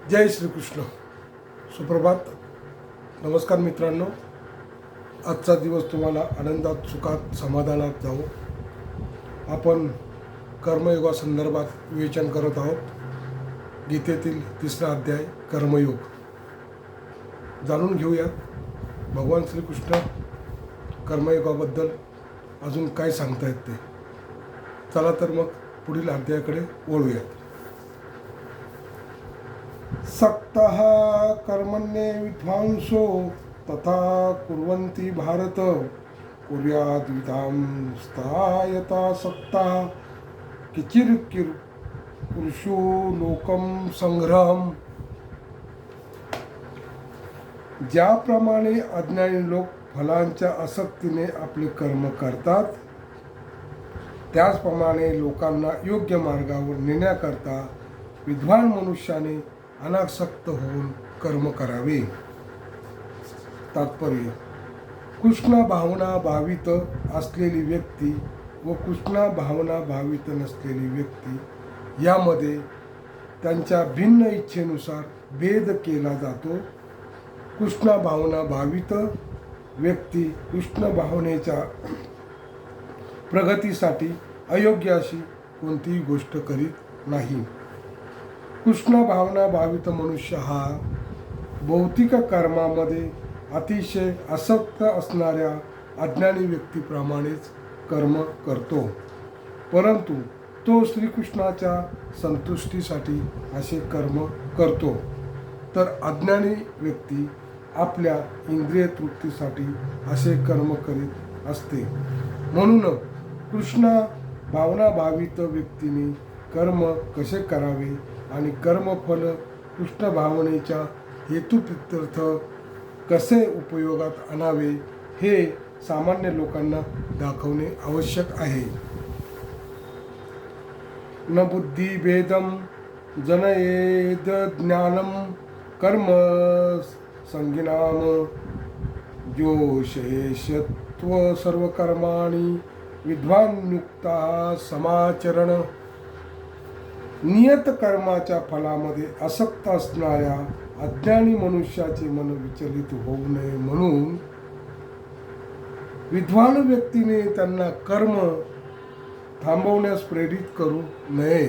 जय श्रीकृष्ण. सुप्रभात. नमस्कार मित्रांनो. आजचा दिवस तुम्हाला आनंदात, सुखात, समाधानात जावो. आपण कर्मयोगासंदर्भात विवेचन करत आहोत. गीतेतील 3रा अध्याय कर्मयोग जाणून घेऊयात. भगवान श्रीकृष्ण कर्मयोगाबद्दल अजून काय सांगतायत ते. चला तर मग पुढील अध्यायाकडे वळूयात. सक्तः कर्मण्ये विद्वांसो तथा कुर्वन्ति भारत कुर्याद् विद्वांस्ता यथा सक्तः किचिर्किर पुरुषो लोकम संग्रहम. ज्याप्रमाणे अज्ञानी लोक फलांच्या आसक्तीने आपले कर्म करतात, त्याचप्रमाणे लोकांना योग्य मार्गावर नेण्याकरता विद्वान मनुष्याने अनासक्त होऊन कर्म करावे. तात्पर्य: कृष्ण भावना भावित असलेली व्यक्ती व कृष्ण भावना भावित नसलेली व्यक्ती यामध्ये त्यांच्या भिन्न इच्छेनुसार भेद केला जातो. कृष्ण भावना भावित व्यक्ती कृष्ण भावनेच्या प्रगतीसाठी अयोग्य अशी कोणतीही गोष्ट करीत नाही. कृष्ण भावना भावित मनुष्य हा भौतिक कर्मामध्ये अतिशय आसक्त असणाऱ्या अज्ञानी व्यक्तीप्रमाणेच कर्म करतो, परंतु तो श्रीकृष्णाच्या संतुष्टीसाठी असे कर्म करतो, तर अज्ञानी व्यक्ती आपल्या इंद्रिय तृप्तीसाठी असे कर्म करीत असते. म्हणून कृष्ण भावना भावित व्यक्तीने कर्म कसे करावे आणि कर्मफल कृष्ण भावनेच्या हेतुप्रित्यर्थ कसे उपयोगात आणावे हे सामान्य लोकांना दाखवणे आवश्यक आहे. न बुद्धिभेदम जनयेद ज्ञानम कर्म संगिनाम जोशेषत्व सर्वकर्माणि विद्वान्युक्ता समाचरण. नियत कर्माच्या फलामध्ये आसक्त असणाऱ्या अज्ञानी मनुष्याचे मन विचलित होऊ नये म्हणून विद्वान व्यक्तीने त्यांना कर्म थांबवण्यास प्रेरित करू नये.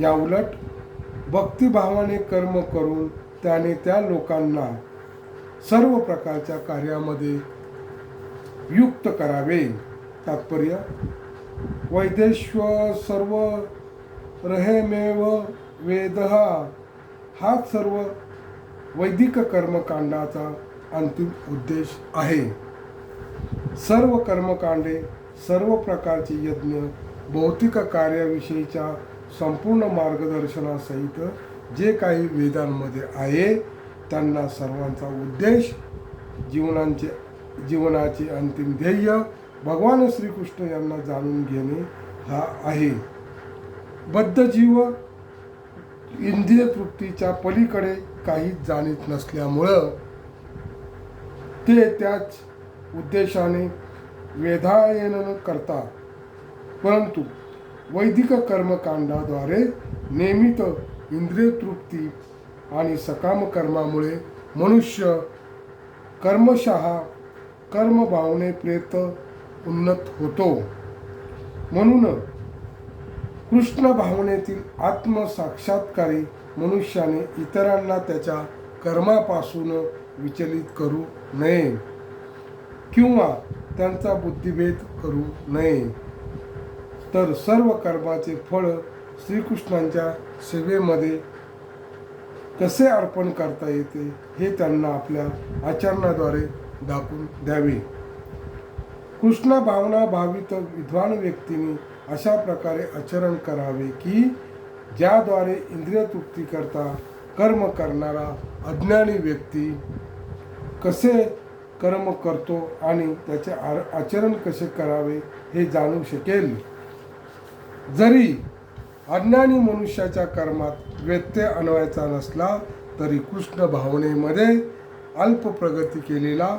या उलट भक्तिभावाने कर्म करून त्याने त्या लोकांना सर्व प्रकारच्या कार्यामध्ये युक्त करावे. तात्पर्य: वैदेश्व सर्व रहेमेव वेदः हाच सर्व वैदिक कर्मकांडाचा अंतिम उद्देश आहे. सर्व कर्मकांडे, सर्व प्रकारचे यज्ञ, भौतिक कार्याविषयीच्या संपूर्ण मार्गदर्शनासहित जे काही वेदांमध्ये आहे, त्यांना सर्वांचा उद्देश, जीवनाचे अंतिम ध्येय भगवान श्रीकृष्ण यांना जाणून घेणे हा आहे. बद्ध जीव इंद्रिय तृप्तीच्या पलीकडे काहीच जाणीत नसल्यामुळं ते त्याच उद्देशाने वेदाध्ययन करतात, परंतु वैदिक कर्मकांडाद्वारे नेमित इंद्रिय तृप्ती आणि सकाम कर्मामुळे मनुष्य कर्मशः कर्मभावने प्रेत उन्नत होतो. म्हणून कृष्ण भावनेतील आत्मसाक्षात्कारी मनुष्याने इतरांना त्याच्या कर्मापासून विचलित करू नये किंवा त्यांचा बुद्धिभेद करू नये, तर सर्व कर्माचे फळ श्रीकृष्णांच्या सेवेमध्ये कसे अर्पण करता येते हे त्यांना आपल्या आचरणाद्वारे दाखवून द्यावे. कृष्ण भावना भावित विद्वान व्यक्तीने अशा प्रकारे आचरण करावे की ज्याद्वारे इंद्रिय तृप्ती करता कर्म करणारा अज्ञानी व्यक्ती कसे कर्म करतो आणि त्याचे आचरण कसे करावे हे जाणू शकेल. जरी अज्ञानी मनुष्याच्या कर्मात व्यत्यय आणवायचा नसला तरी कृष्ण भावनेमध्ये अल्प प्रगती केलेला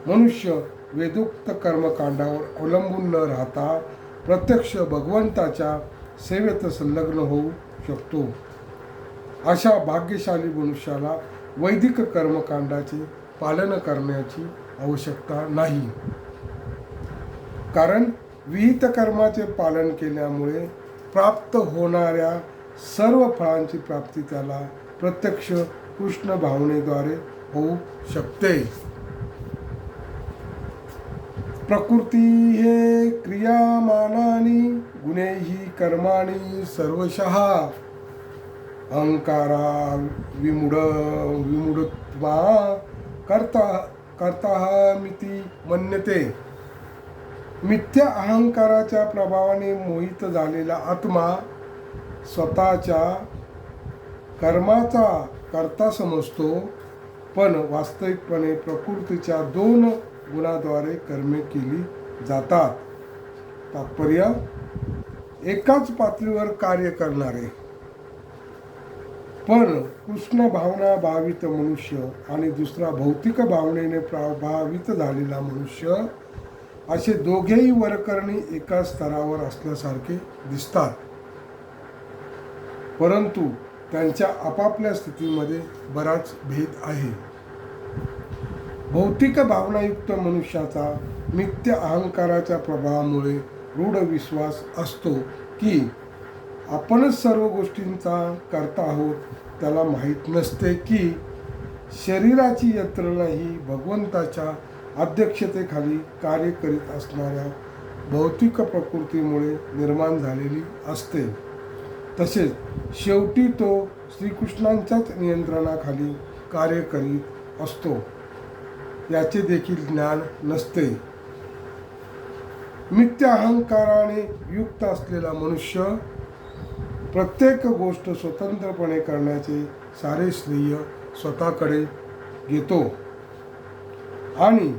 मनुष्य वेदोक्त कर्मकांडावर अवलंबून न राहता प्रत्यक्ष भगवंताच्या सेवेत संलग्न होऊ शकतो. अशा भाग्यशाली मनुष्याला वैदिक कर्मकांडाचे पालन करण्याची आवश्यकता नाही. कारण विहित कर्माचे पालन केल्यामुळे प्राप्त होणाऱ्या सर्व फळांची प्राप्ती त्याला प्रत्यक्ष कृष्ण भावनेद्वारे होऊ शकते. प्रकृती हे क्रियामानानी गुणैहि कर्माणि सर्वशः अहंकारा विमूढत्वा कर्ताहमिति मन्यते. मिथ्या अहंकाराच्या प्रभावाने मोहित झालेला आत्मा स्वतःच्या कर्माचा कर्ता समजतो, पण वास्तविकपणे प्रकृतीच्या 2 गुणाद्वारे कर्मे केली जातात. तात्पर्य: एकाच पातळीवर कार्य करणारे पण कृष्ण भावना भावित मनुष्य आणि दुसरा भौतिक भावनेने प्रभावित झालेला मनुष्य असे दोघेही वरकरणी एकाच स्तरावर असल्यासारखे दिसतात, परंतु त्यांच्या आपापल्या स्थितीमध्ये बराच भेद आहे. भौतिक भावनायुक्त मनुष्याचा मिथ्या अहंकाराच्या प्रभावामुळे रूढ विश्वास असतो की आपणच सर्व गोष्टींचा करता आहोत. त्याला माहीत नसते की शरीराची यंत्रणा ही भगवंताच्या अध्यक्षतेखाली कार्य करीत असणाऱ्या भौतिक प्रकृतीमुळे निर्माण झालेली असते. तसेच शेवटी तो श्रीकृष्णांच्याच नियंत्रणाखाली कार्य करीत असतो याचे देखील ज्ञान नसते. मिथ्या अहंकाराने युक्त असलेला मनुष्य प्रत्येक गोष्ट स्वतंत्रपणे करण्याचे सारे श्रेय स्वतःकडे घेतो आणि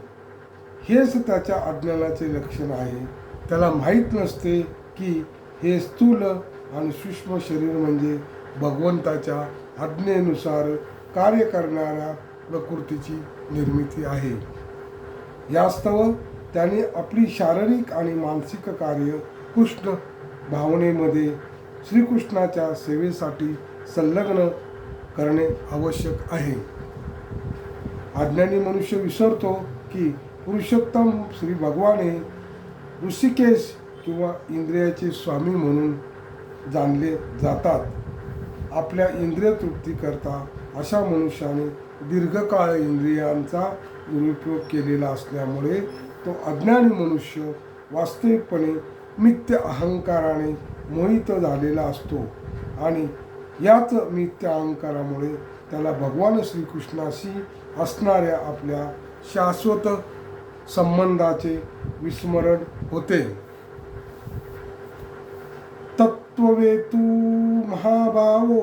हेच त्याच्या अज्ञानाचे लक्षण आहे. त्याला माहीत नसते की हे स्थूल आणि सूक्ष्म शरीर म्हणजे भगवंताच्या आज्ञेनुसार कार्य करणाऱ्या प्रकृतीची निर्मिती आहे. यास्तव त्याने आपली शारीरिक आणि मानसिक कार्य कृष्ण भावनेमध्ये श्रीकृष्णाच्या सेवेसाठी संलग्न करणे आवश्यक आहे. अज्ञानी मनुष्य विसरतो की पुरुषोत्तम श्री भगवाने ऋषिकेश किंवा इंद्रियाचे स्वामी म्हणून जाणले जातात. आपल्या इंद्रिय तृप्तीकरता अशा मनुष्याने दीर्घकाळ इंद्रियांचा दुरुपयोग केलेला असल्यामुळे तो अज्ञानी मनुष्य वास्तविकपणे मिथ्या अहंकाराने मोहित झालेला असतो आणि याच मिथ्या अहंकारामुळे त्याला भगवान श्रीकृष्णाशी असणाऱ्या आपल्या शाश्वत संबंधाचे विस्मरण होते. तत्त्ववेतू महाभावो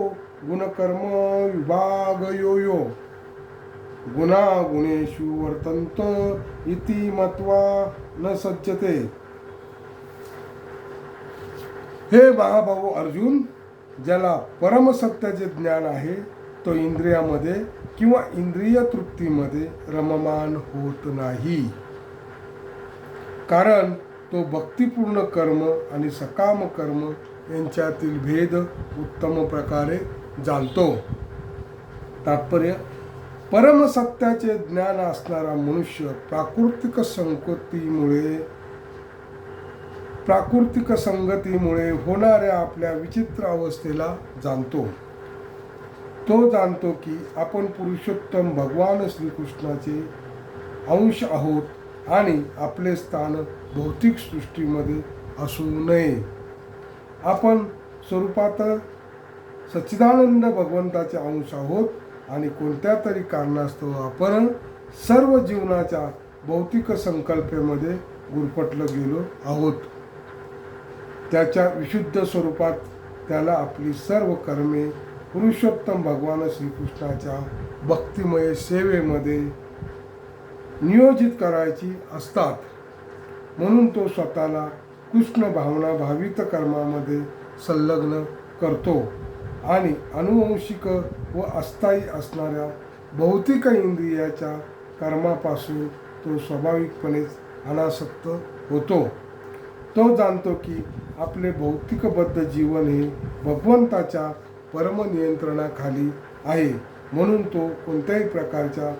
गुणकर्म विभागयोयो गुणागुणेषु वर्तन्त इति मत्वा न सज्जते. हे महाभाऊ अर्जुन, ज्याला परमसत्याचे ज्ञान आहे तो इंद्रियामध्ये किंवा इंद्रिय तृप्तीमध्ये रममान होत नाही. कारण तो भक्तिपूर्ण कर्म आणि सकाम कर्म यांच्यातील भेद उत्तम प्रकारे जाणतो. तात्पर्य: परमसत्याचे ज्ञान असणारा मनुष्य प्राकृतिक संगतीमुळे होणाऱ्या आपल्या विचित्र अवस्थेला जाणतो. तो जाणतो की आपण पुरुषोत्तम भगवान श्रीकृष्णाचे अंश आहोत आणि आपले स्थान भौतिक सृष्टीमध्ये असू नये. आपण स्वरूपात सच्चिदानंद भगवंताचे अंश आहोत आणि कोणत्या तरी कारणास्तव आपण सर्व जीवनाच्या भौतिक संकल्पेमध्ये गुरफटलं गेलो आहोत. त्याच्या विशुद्ध स्वरूपात त्याला आपली सर्व कर्मे पुरुषोत्तम भगवान श्रीकृष्णाच्या भक्तिमय सेवेमध्ये नियोजित करायची असतात. म्हणून तो स्वतःला कृष्ण भावना भावित कर्मामध्ये संलग्न करतो आणि अनुवंशिक व अस्थायी असणाऱ्या भौतिक इंद्रियाच्या कर्मापासून तो स्वाभाविकपणेच अनासक्त होतो. तो जाणतो की आपले भौतिकबद्ध जीवन हे भगवंताच्या परमनियंत्रणाखाली आहे, म्हणून तो कोणत्याही प्रकारच्या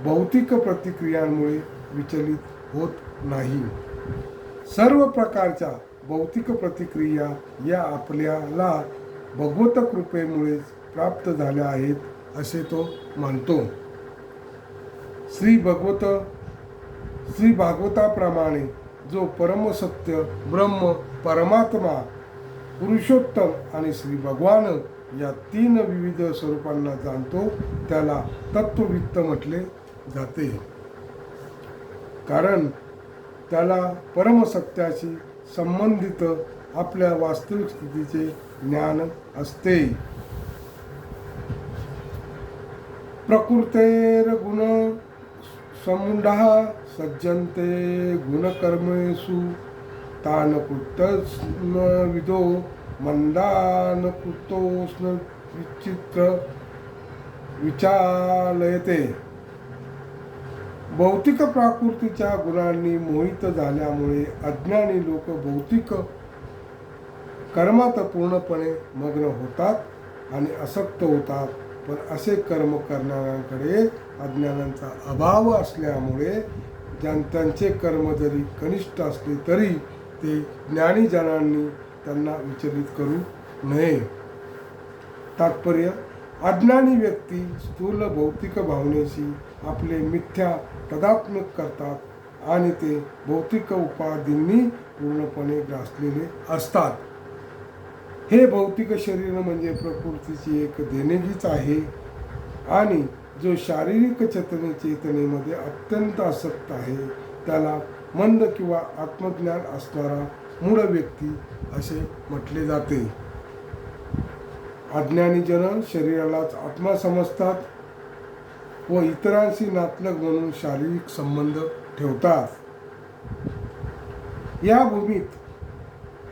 भौतिक प्रतिक्रियांमुळे विचलित होत नाही. सर्व प्रकारच्या भौतिक प्रतिक्रिया या आपल्याला भगवत कृपेमुळेच प्राप्त झाल्या आहेत असे तो मानतो. श्री भागवताप्रमाणे जो परमसत्य ब्रह्म, परमात्मा, पुरुषोत्तम आणि श्री भगवान या तीन विविध स्वरूपांना जाणतो त्याला तत्ववित्त म्हटले जाते, कारण त्याला परमसत्याशी संबंधित आपल्या वास्तविक स्थितीचे ज्ञान असते. प्रकृतेर्गुण समुंडः सज्जन्ते गुणकर्मेषु तान् कृतस्न विदो मंदान कृतोस्न विचित्र विचालयते. भौतिक प्रकृतीच्या गुणांनी मोहित झाल्यामुळे अज्ञानी लोक भौतिक कर्मात पूर्णपणे मग्न होतात आणि आसक्त होतात. पण असे कर्म करणाऱ्यांकडे अज्ञानाचा अभाव असल्यामुळे त्यांचे कर्म जरी कनिष्ठ असले तरी ते ज्ञानीजनांनी त्यांना विचलित करू नये. तात्पर्य: अज्ञानी व्यक्ती स्थूल भौतिक भावनेशी आपले मिथ्या तदात्म्य करतात आणि ते भौतिक उपाधींनी पूर्णपणे ग्रासलेले असतात. हे भौतिक शरीर म्हणजे प्रकृतीची एक देणगीच आहे आणि जो शारीरिक चेतनेमध्ये अत्यंत आसक्त आहे त्याला मंद किंवा आत्मज्ञान असणारा मूढ व्यक्ती असे म्हटले जाते. अज्ञानी जन शरीरालाच आत्मा समजतात व इतरांशी नातलग म्हणून शारीरिक संबंध ठेवतात. या भूमीत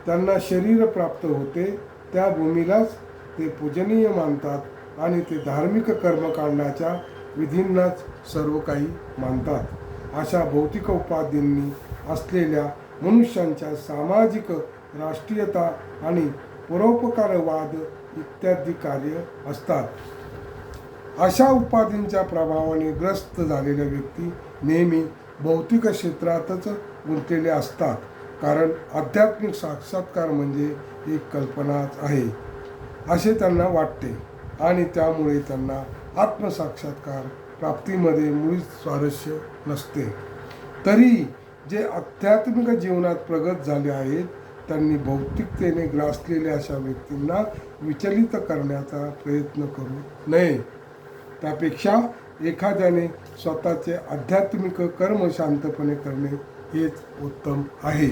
त्यांना शरीर प्राप्त होते, त्या भूमीलाच ते पूजनीय मानतात आणि ते धार्मिक कर्मकांडाच्या विधींनाच सर्व काही मानतात. अशा भौतिक उपाधींनी असलेल्या मनुष्यांच्या सामाजिक, राष्ट्रीयता आणि परोपकारवाद इत्यादी कार्य असतात. अशा उपाधींच्या प्रभावाने ग्रस्त झालेल्या व्यक्ती नेहमी भौतिक क्षेत्रातच गुंतलेले असतात, कारण आध्यात्मिक साक्षात्कार म्हणजे एक कल्पनाच आहे असे त्यांना वाटते आणि त्यामुळे त्यांना आत्मसाक्षात्कार प्राप्तीमध्ये मुळीच स्वारस्य नसते. तरी जे आध्यात्मिक जीवनात प्रगत झाले आहेत त्यांनी भौतिकतेने ग्रासलेल्या अशा व्यक्तींना विचलित करण्याचा प्रयत्न करू नये. त्यापेक्षा एखाद्याने स्वतःचे आध्यात्मिक कर्म शांतपणे करणे हेच उत्तम आहे.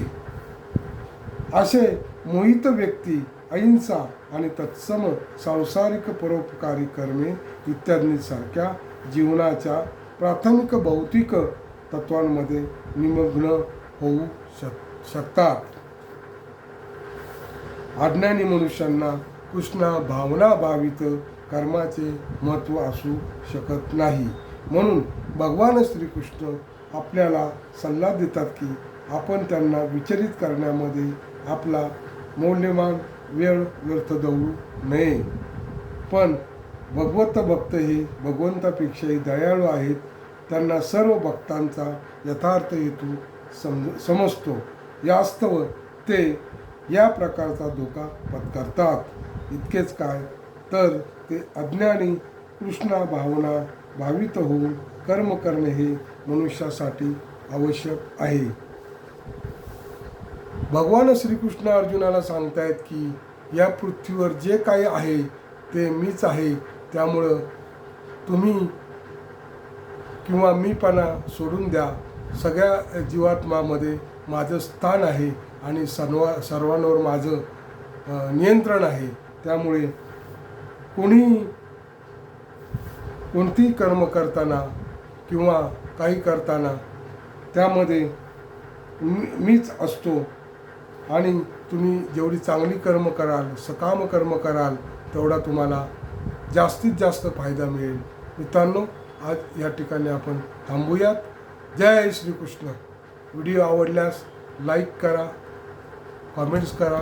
असे मोहित व्यक्ती अहिंसा आणि तत्सम सांसारिक परोपकारी कर्मे इत्यादींसारख्या जीवनाच्या प्राथमिक भौतिक तत्वांमध्ये निमग्न होऊ शकतात. अज्ञानी मनुष्यांना कृष्णा भावनाभावित कर्माचे महत्त्व असू शकत नाही. म्हणून भगवान श्रीकृष्ण आपल्याला सल्ला देतात की आपण त्यांना विचलित करण्यामध्ये आपला मौल्यवान वेळ व्यर्थ जाऊ नये. पण भगवत भक्त हे भगवंतापेक्षाही दयाळू आहेत. त्यांना सर्व भक्तांचा यथार्थ हेतू समजतो. यास्तव ते या प्रकारचा धोका पत्करतात. इतकेच काय तर ते अज्ञानी कृष्णा भावना भावित होऊन कर्म करणे हे मनुष्यासाठी आवश्यक आहे. भगवान श्रीकृष्ण अर्जुनाला सांगतायत की या पृथ्वीवर जे काही आहे ते मीच आहे, त्यामुळं तुम्ही किंवा मीपणा सोडून द्या. सगळ्या जीवात्मामध्ये माझं स्थान आहे आणि सर्वांवर माझं नियंत्रण आहे. त्यामुळे कोणतीही कर्म करताना किंवा काही करताना त्यामध्ये मीच असतो आणि तुम्ही जेवढी चांगली कर्म कराल, सकाम कर्म कराल, तेवढा तुम्हाला जास्तीत जास्त फायदा मिळेल. मित्रांनो, आज या ठिकाणी आपण थांबूयात. जय श्रीकृष्ण. व्हिडिओ आवडल्यास लाईक करा, कमेंट्स करा,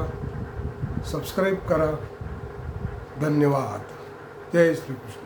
सबस्क्राईब करा. धन्यवाद. जय श्रीकृष्ण.